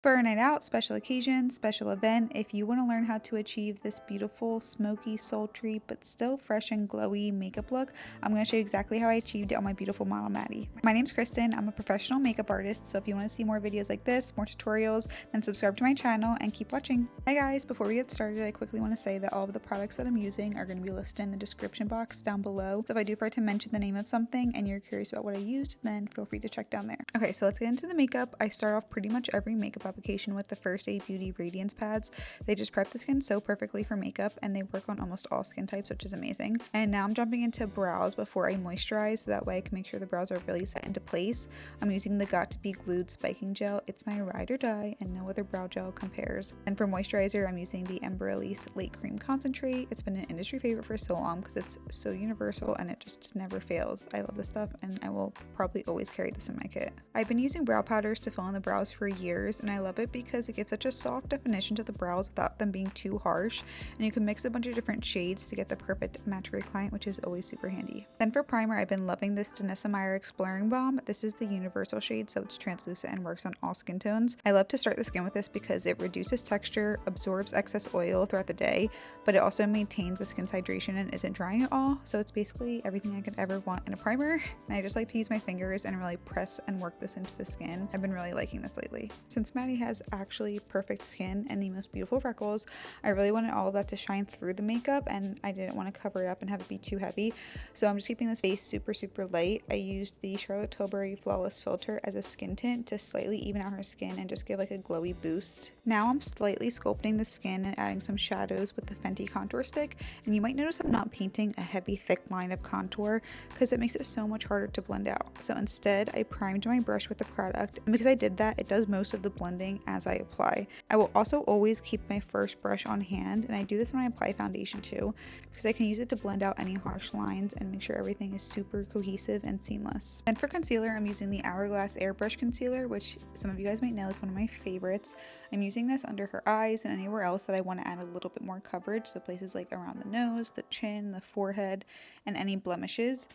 For a night out, special occasion, special event, if you want to learn how to achieve this beautiful, smoky, sultry, but still fresh and glowy makeup look, I'm going to show you exactly how I achieved it on my beautiful model Maddie. My name's Kristen, I'm a professional makeup artist, so if you want to see more videos like this, more tutorials, then subscribe to my channel and keep watching. Hi guys, before we get started, I quickly want to say that all of the products that I'm using are going to be listed in the description box down below, so if I do forget to mention the name of something and you're curious about what I used, then feel free to check down there. Okay, so let's get into the makeup. I start off pretty much every makeup application with the First Aid Beauty Radiance Pads. They just prep the skin so perfectly for makeup and they work on almost all skin types, which is amazing. And now I'm jumping into brows before I moisturize, so that way I can make sure the brows are really set into place. I'm using the Got to Be Glued Spiking Gel. It's my ride or die and no other brow gel compares. And for moisturizer, I'm using the Ember Elise Late Cream Concentrate. It's been an industry favorite for so long because it's so universal and it just never fails. I love this stuff and I will probably always carry this in my kit. I've been using brow powders to fill in the brows for years and I love it because it gives such a soft definition to the brows without them being too harsh, and you can mix a bunch of different shades to get the perfect match for your client, which is always super handy. Then for primer, I've been loving this Danessa Meyers Exploring Balm. This is the universal shade, so it's translucent and works on all skin tones. I love to start the skin with this because it reduces texture, absorbs excess oil throughout the day, but it also maintains the skin's hydration and isn't drying at all, so it's basically everything I could ever want in a primer. And I just like to use my fingers and really press and work this into the skin. I've been really liking this lately. Since Maddie has actually perfect skin and the most beautiful freckles, I really wanted all of that to shine through the makeup and I didn't want to cover it up and have it be too heavy, so I'm just keeping this base super light. I used the Charlotte Tilbury Flawless Filter as a skin tint to slightly even out her skin and just give like a glowy boost. Now I'm slightly sculpting the skin and adding some shadows with the Fenty contour stick, and you might notice I'm not painting a heavy thick line of contour because it makes it so much harder to blend out. So instead I primed my brush with the product, and because I did that, it does most of the blending as I apply. I will also always keep my first brush on hand, and I do this when I apply foundation too, because I can use it to blend out any harsh lines and make sure everything is super cohesive and seamless. And for concealer, I'm using the Hourglass Airbrush Concealer, which some of you guys might know is one of my favorites. I'm using this under her eyes and anywhere else that I want to add a little bit more coverage, so places like around the nose, the chin, the forehead, and any blemishes.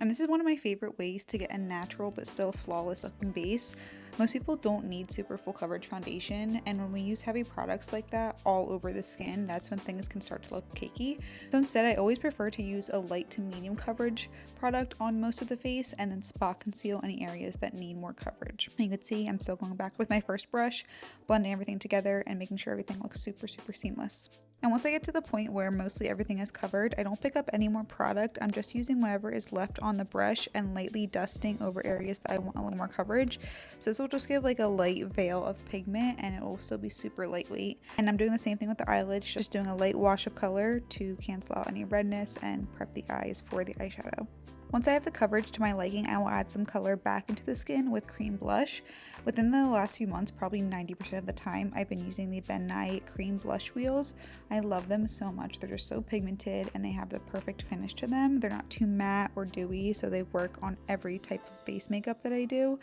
And this is one of my favorite ways to get a natural but still flawless looking base. Most people don't need super full coverage foundation, and when we use heavy products like that all over the skin, that's when things can start to look cakey. So instead, I always prefer to use a light to medium coverage product on most of the face and then spot conceal any areas that need more coverage. And you can see I'm still going back with my first brush, blending everything together and making sure everything looks super seamless. And once I get to the point where mostly everything is covered, I don't pick up any more product. I'm just using whatever is left on the brush and lightly dusting over areas that I want a little more coverage. So this will just give like a light veil of pigment and it will still be super lightweight. And I'm doing the same thing with the eyelids, just doing a light wash of color to cancel out any redness and prep the eyes for the eyeshadow. Once I have the coverage to my liking, I will add some color back into the skin with cream blush. Within the last few months, probably 90% of the time, I've been using the Ben Nye cream blush wheels. I love them so much. They're just so pigmented and they have the perfect finish to them. They're not too matte or dewy, so they work on every type of base makeup that I do.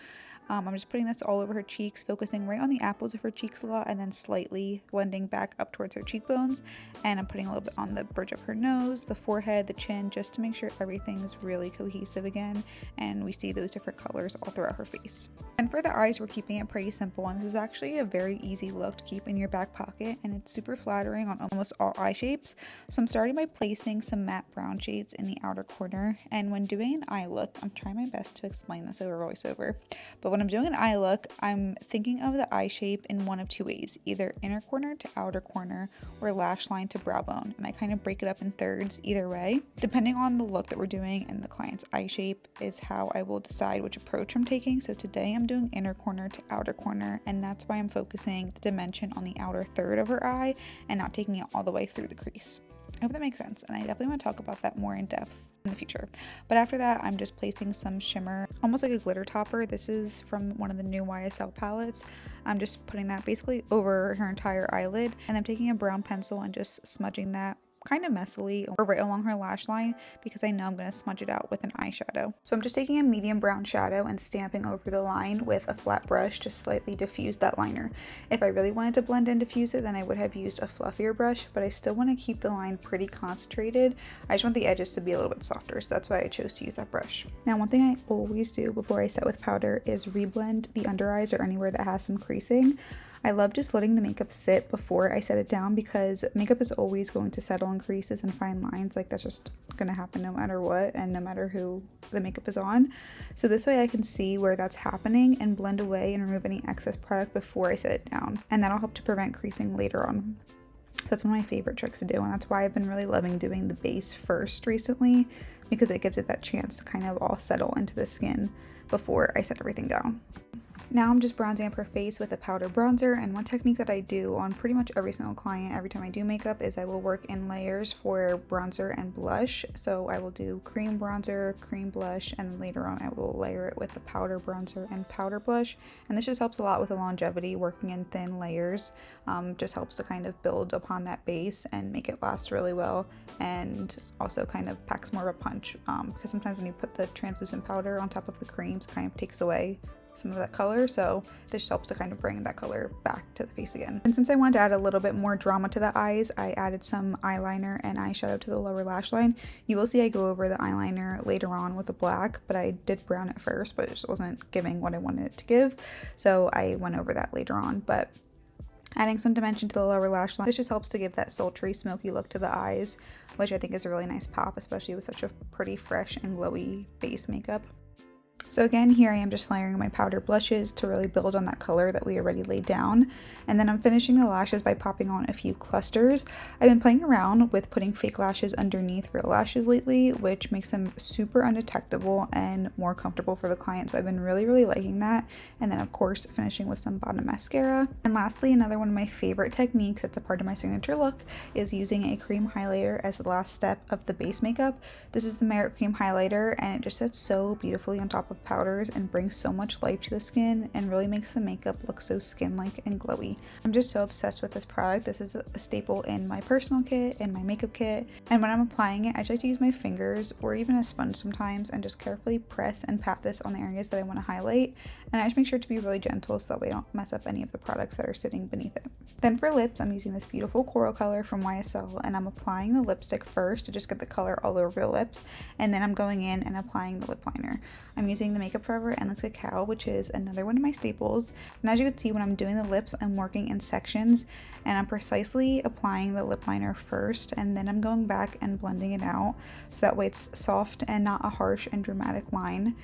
I'm just putting this all over her cheeks, focusing right on the apples of her cheeks a lot and then slightly blending back up towards her cheekbones. And I'm putting a little bit on the bridge of her nose, the forehead, the chin, just to make sure everything is really cohesive again and we see those different colors all throughout her face. And for the eyes, we're keeping it pretty simple, and this is actually a very easy look to keep in your back pocket and it's super flattering on almost all eye shapes. So I'm starting by placing some matte brown shades in the outer corner, and when doing an eye look, I'm trying my best to explain this over voiceover, but when I'm doing an eye look, I'm thinking of the eye shape in one of two ways, either inner corner to outer corner or lash line to brow bone, and I kind of break it up in thirds either way. Depending on the look that we're doing and the client's eye shape is how I will decide which approach I'm taking. So today I'm doing inner corner to outer corner, and that's why I'm focusing the dimension on the outer third of her eye and not taking it all the way through the crease. I hope that makes sense, and I definitely want to talk about that more in depth in the future. But after that, I'm just placing some shimmer, almost like a glitter topper. This is from one of the new YSL palettes. I'm just putting that basically over her entire eyelid, and I'm taking a brown pencil and just smudging that kind of messily or right along her lash line because I know I'm going to smudge it out with an eyeshadow. So I'm just taking a medium brown shadow and stamping over the line with a flat brush to slightly diffuse that liner. If I really wanted to blend and diffuse it, then I would have used a fluffier brush, but I still want to keep the line pretty concentrated. I just want the edges to be a little bit softer, so that's why I chose to use that brush. Now, one thing I always do before I set with powder is reblend the under eyes or anywhere that has some creasing. I love just letting the makeup sit before I set it down because makeup is always going to settle in creases and fine lines. Like that's just going to happen no matter what and no matter who the makeup is on. So this way I can see where that's happening and blend away and remove any excess product before I set it down. And that'll help to prevent creasing later on. So that's one of my favorite tricks to do, and that's why I've been really loving doing the base first recently, because it gives it that chance to kind of all settle into the skin before I set everything down. Now I'm just bronzing up her face with a powder bronzer, and one technique that I do on pretty much every single client every time I do makeup is I will work in layers for bronzer and blush. So I will do cream bronzer, cream blush, and later on I will layer it with a powder bronzer and powder blush. And this just helps a lot with the longevity. Working in thin layers just helps to kind of build upon that base and make it last really well, and also kind of packs more of a punch because sometimes when you put the translucent powder on top of the creams, kind of takes away some of that color, so this just helps to kind of bring that color back to the face again. And since I wanted to add a little bit more drama to the eyes, I added some eyeliner and eyeshadow to the lower lash line. You will see I go over the eyeliner later on with the black, but I did brown it first, but it just wasn't giving what I wanted it to give, so I went over that later on. But adding some dimension to the lower lash line, this just helps to give that sultry, smoky look to the eyes, which I think is a really nice pop, especially with such a pretty fresh and glowy base makeup. So again, here I am just layering my powder blushes to really build on that color that we already laid down. And then I'm finishing the lashes by popping on a few clusters. I've been playing around with putting fake lashes underneath real lashes lately, which makes them super undetectable and more comfortable for the client. So I've been really liking that. And then of course, finishing with some bottom mascara. And lastly, another one of my favorite techniques that's a part of my signature look is using a cream highlighter as the last step of the base makeup. This is the Merit Cream Highlighter, and it just sits so beautifully on top of powders and brings so much life to the skin and really makes the makeup look so skin-like and glowy. I'm just so obsessed with this product. This is a staple in my personal kit and my makeup kit, and when I'm applying it I just like to use my fingers or even a sponge sometimes and just carefully press and pat this on the areas that I want to highlight, and I just make sure to be really gentle so that way I don't mess up any of the products that are sitting beneath it. Then for lips, I'm using this beautiful coral color from YSL, and I'm applying the lipstick first to just get the color all over the lips, and then I'm going in and applying the lip liner. I'm using the Makeup Forever Endless Cacao, which is another one of my staples. And as you can see, when I'm doing the lips, I'm working in sections, and I'm precisely applying the lip liner first, and then I'm going back and blending it out so that way it's soft and not a harsh and dramatic line.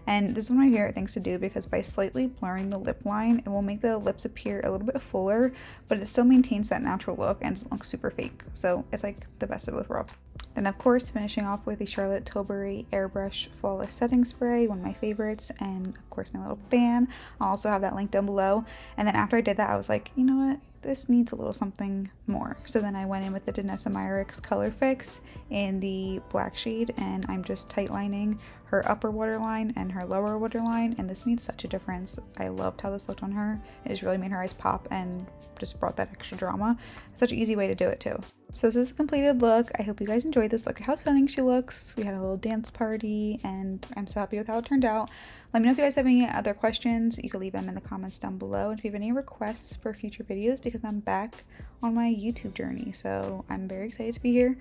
And this is one of my favorite things to do because by slightly blurring the lip line, it will make the lips appear a little bit fuller, but it still maintains that natural look and doesn't look super fake. So it's like the best of both worlds. Then of course, finishing off with the Charlotte Tilbury Airbrush Flawless Setting Spray, one of my favorites, and of course my little fan. I'll also have that link down below. And then after I did that, I was like, you know what? This needs a little something more. So then I went in with the Danessa Myricks Color Fix in the black shade, and I'm just tight lining her upper waterline and her lower waterline, and this made such a difference. I loved how this looked on her. It just really made her eyes pop and just brought that extra drama. Such an easy way to do it too. So this is a completed look. I hope you guys enjoyed this. Look at how stunning she looks. We had a little dance party, and I'm so happy with how it turned out. Let me know if you guys have any other questions. You can leave them in the comments down below. And if you have any requests for future videos, because I'm back on my YouTube journey. So I'm very excited to be here.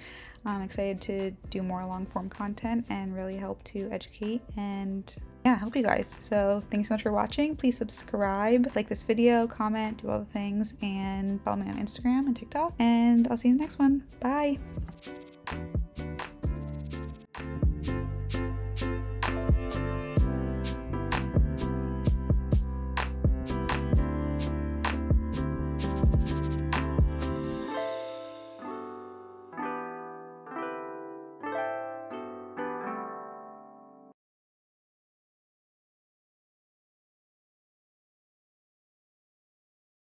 I'm excited to do more long form content and really help to educate and yeah, help you guys. So thanks so much for watching. Please subscribe, like this video, comment, do all the things, and follow me on Instagram and TikTok. And I'll see you in the next one. Bye.